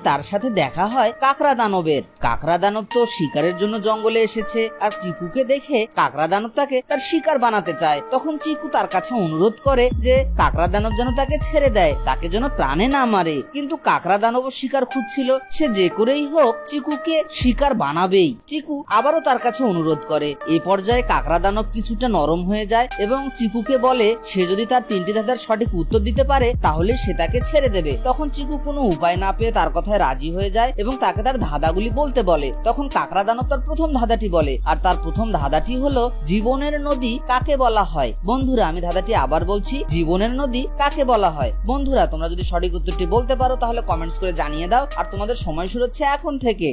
তার সাথে দেখা হয় কাকড়া দানবের। কাকড়া দানব তো শিকারের জন্য জঙ্গলে এসেছে, আর চিকুকে দেখে কাকড়া দানব তাকে তার শিকার বানাতে চায়। তখন চিকু তার কাছে অনুরোধ করে যে কাকড়া দানব যেন তাকে ছেড়ে দেয়, তাকে যেন প্রাণে না মারে। কিন্তু কাকড়া দানব শিকার খুঁজছিল, সে যে করেই হোক চিকুকে শিকার বানাবেই। চিকু আবারও তার কাছে অনুরোধ করে। এই পর্যায়ে কাকড়া দানব কিছুটা নরম হয়ে যায় এবং চিকুকে বলে সে যদি তার 3টি ধাঁধার সঠিক উত্তর দিতে পারে তাহলে সে তাকে ছেড়ে দেবে। তখন চিকু কোনো উপায় না পেয়ে তার কথায় রাজি হয়ে যায় এবং তাকে তার ধাঁধাগুলি বলতে বলে। তখন কাকড়া দানব তার প্রথম ধাঁধাটি বলে, আর তার প্রথম ধাঁধাটি হলো জীবনের নদী কাকে বলা হয়। বন্ধুরা আমি ধাঁধাটি আবার বলছি, জীবনের নদী কাকে বলা হয়। বন্ধুরা তোমরা যদি সঠিক উত্তরটি বলতে পারো তাহলে কমেন্টস করে জানিয়ে দাও, আর তোমাদের সময় শুরু হচ্ছে এখন থেকে।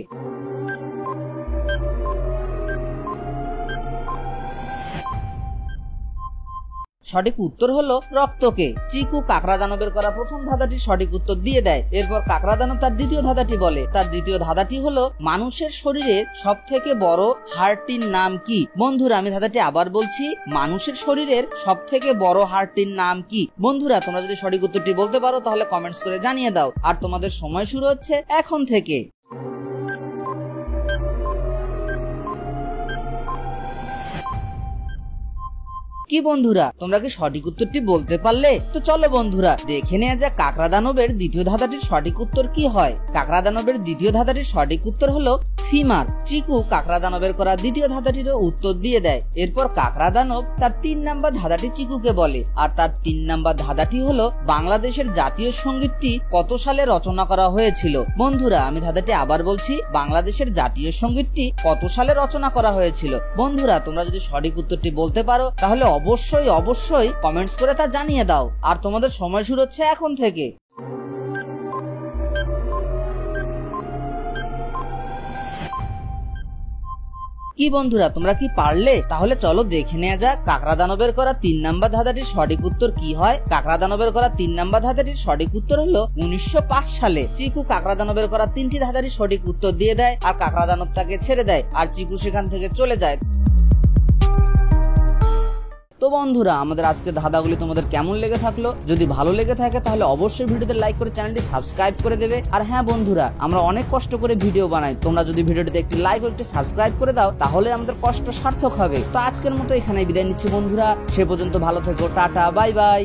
সঠিক উত্তর হলো রক্তকে। চিকু কাকড়া দানবের করা প্রথম ধাঁধাটি সঠিক উত্তর দিয়ে দেয়। এরপর কাকড়া দানব তার দ্বিতীয় ধাঁধাটি বলে। তার দ্বিতীয় ধাঁধাটি হলো মানুষের শরীরের সব থেকে বড় হাড়টির নাম কি। বন্ধুরা আমি ধাঁধাটি আবার বলছি, মানুষের শরীরের সব থেকে বড় হাড়টির নাম কি। বন্ধুরা তোমরা যদি সঠিক উত্তরটি বলতে পারো তাহলে কমেন্টস করে জানিয়ে দাও, আর তোমাদের সময় শুরু হচ্ছে এখন থেকে। কি বন্ধুরা তোমরা কি সঠিক উত্তরটি বলতে পারলে? তো চলো বন্ধুরা দেখে নেওয়া যাক কাকড়া দানবের দ্বিতীয় ধাঁধাটির সঠিক উত্তর কি হয়। কাকড়া দানবের দ্বিতীয় ধাঁধাটির সঠিক উত্তর হলো ফিমার। চিকু কাকড়া দানবের করা দ্বিতীয় ধাঁধাটিরও উত্তর দিয়ে দেয়। এরপর কাকড়া দানব তার 3 নাম্বার ধাঁধাটি চিকুকে বলে, আর তার 3 নাম্বার ধাঁধাটি হলো বাংলাদেশের জাতীয় সঙ্গীতটি কত সালে রচনা করা হয়েছিল। বন্ধুরা আমি ধাঁধাটি আবার বলছি, বাংলাদেশের জাতীয় সঙ্গীতটি কত সালে রচনা করা হয়েছিল। বন্ধুরা তোমরা যদি সঠিক উত্তরটি বলতে পারো তাহলে অবশ্যই কমেন্টস করে তা জানিয়ে দাও, আর তোমাদের সময় শুরু হচ্ছে এখন থেকে। কি বন্ধুরা তোমরা কি পারলে? তাহলে চলো দেখে নেওয়া যাক কাকড়া দানবের করা 3 নাম্বার ধাঁধাটির সঠিক উত্তর কি হয়। কাকড়া দানবের করা 3 নাম্বার ধাঁধাটির সঠিক উত্তর হলো 1905 সালে। চিকু কাকড়া দানবের করা 3টি ধাঁধাটির সঠিক উত্তর দিয়ে দেয়, আর কাকড়া দানব তাকে ছেড়ে দেয়, আর চিকু সেখান থেকে চলে যায়। তো বন্ধুরা আমাদের আজকের ধাঁধাগুলি তোমাদের কেমন লেগে থাকলো? যদি ভালো লেগে থাকে তাহলে অবশ্যই ভিডিওতে লাইক করে চ্যানেলটি সাবস্ক্রাইব করে দেবে। আর হ্যাঁ বন্ধুরা আমরা অনেক কষ্ট করে ভিডিও বানাই, তোমরা যদি ভিডিওটিতে একটি লাইক ও একটি সাবস্ক্রাইব করে দাও তাহলে আমাদের কষ্ট সার্থক হবে। তো আজকের মতো এখানেই বিদায় নিচ্ছি বন্ধুরা, সে পর্যন্ত ভালো থেকো, টাটা বাই বাই।